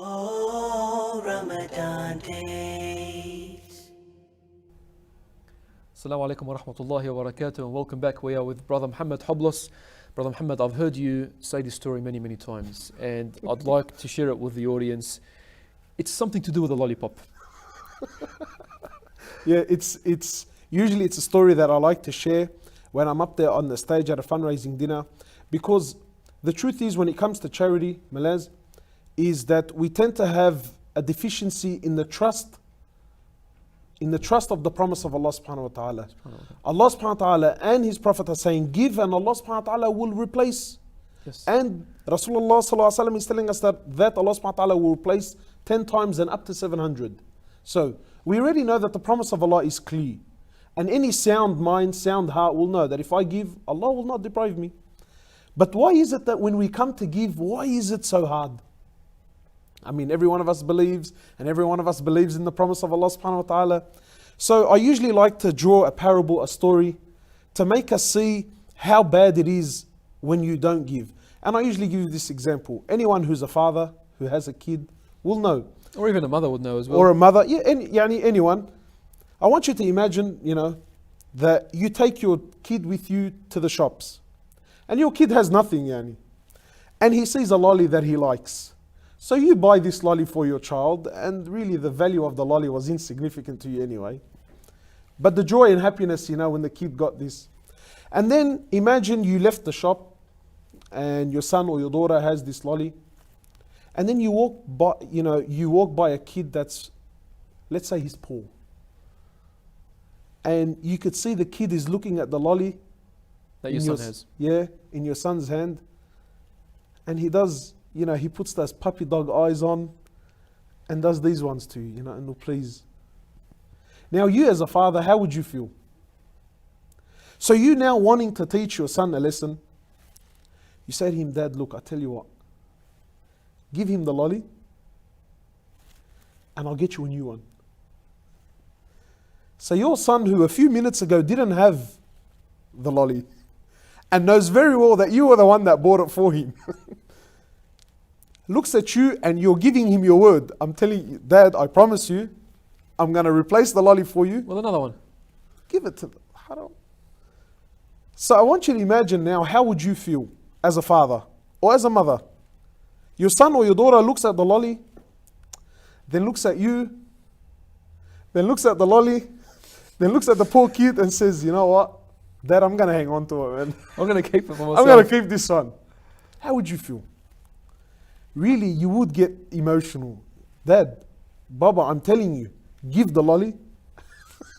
Oh, Ramadan days. Assalamu alaikum wa rahmatullahi wa barakatuh, and welcome back. We are with Brother Muhammad Hoblos. Brother Muhammad, I've heard you say this story many, many times, and I'd like to share it with the audience. It's something to do with the lollipop. Yeah, it's usually it's a story that I like to share when I'm up there on the stage at a fundraising dinner, because the truth is, when it comes to charity, Malaz, is that we tend to have a deficiency in the trust of the promise of Allah subhanahu wa ta'ala. Allah subhanahu wa ta'ala and His Prophet are saying, give, and Allah subhanahu wa ta'ala will replace. Yes. And Rasulullah sallallahu alaihi wasallam is telling us that Allah subhanahu wa ta'ala will replace 10 times and up to 700. So we already know that the promise of Allah is clear. And any sound mind, sound heart will know that if I give, Allah will not deprive me. But why is it that when we come to give, why is it so hard? I mean, every one of us believes, and every one of us believes in the promise of Allah subhanahu wa ta'ala. So I usually like to draw a parable, a story, to make us see how bad it is when you don't give. And I usually give you this example. Anyone who's a father, who has a kid, will know. Or even a mother would know as well. Or a mother, anyone. I want you to imagine, that you take your kid with you to the shops. And your kid has nothing, and he sees a lolly that he likes. So you buy this lolly for your child, and really the value of the lolly was insignificant to you anyway. But the joy and happiness, when the kid got this. And then imagine you left the shop, and your son or your daughter has this lolly. And then you walk by a kid that's, let's say he's poor. And you could see the kid is looking at the lolly that your son has. Yeah, in your son's hand. And he does, he puts those puppy dog eyes on and does these ones to you, and will please. Now you as a father, how would you feel? So you now wanting to teach your son a lesson, you say to him, Dad, look, I tell you what, give him the lolly and I'll get you a new one. So your son, who a few minutes ago didn't have the lolly and knows very well that you were the one that bought it for him, looks at you and you're giving him your word. I'm telling you, Dad, I promise you, I'm going to replace the lolly for you. Well, another one. Give it to them. So I want you to imagine now, how would you feel as a father or as a mother? Your son or your daughter looks at the lolly, then looks at you, then looks at the lolly, then looks at the poor kid and says, you know what, Dad, I'm going to hang on to it, man. I'm going to keep it for myself. I'm going to keep this one. How would you feel? Really, you would get emotional. Dad, Baba, I'm telling you, give the lolly.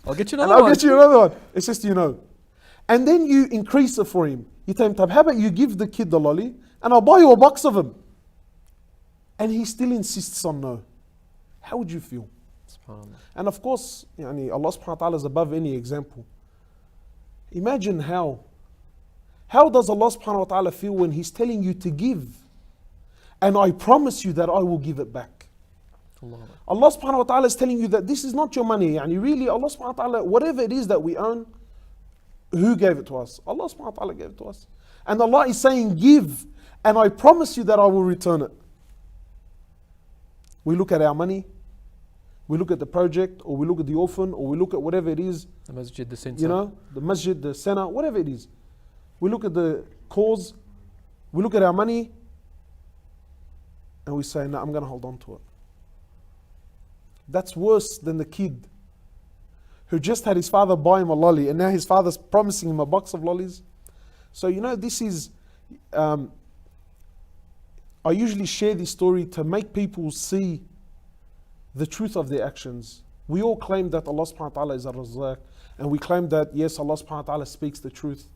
I'll get you And another I'll one. get you another one. It's just, And then you increase it for him. You tell him, how about you give the kid the lolly and I'll buy you a box of them. And he still insists on no. How would you feel? And of course, Allah subhanahu wa ta'ala is above any example. Imagine how does Allah subhanahu wa ta'ala feel when He's telling you to give? And I promise you that I will give it back. Allah subhanahu wa ta'ala is telling you that this is not your money. Really, Allah subhanahu wa ta'ala, whatever it is that we own, who gave it to us? Allah subhanahu wa ta'ala gave it to us. And Allah is saying, give, and I promise you that I will return it. We look at our money, we look at the project, or we look at the orphan, or we look at whatever it is. The masjid, the center. The masjid, the center, whatever it is. We look at the cause, we look at our money, and we say, no, I'm going to hold on to it. That's worse than the kid who just had his father buy him a lolly, and now his father's promising him a box of lollies. So, this is, I usually share this story to make people see the truth of their actions. We all claim that Allah subhanahu wa ta'ala is Ar-Razzaq, and we claim that, yes, Allah subhanahu wa ta'ala speaks the truth.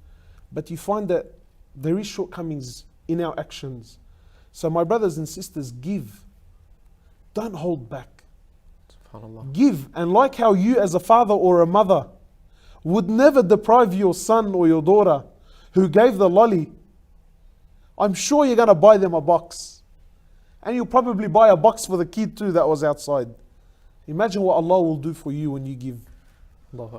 But you find that there is shortcomings in our actions. So my brothers and sisters, give. Don't hold back. Give. And like how you as a father or a mother would never deprive your son or your daughter who gave the lolly, I'm sure you're going to buy them a box. And you'll probably buy a box for the kid too that was outside. Imagine what Allah will do for you when you give.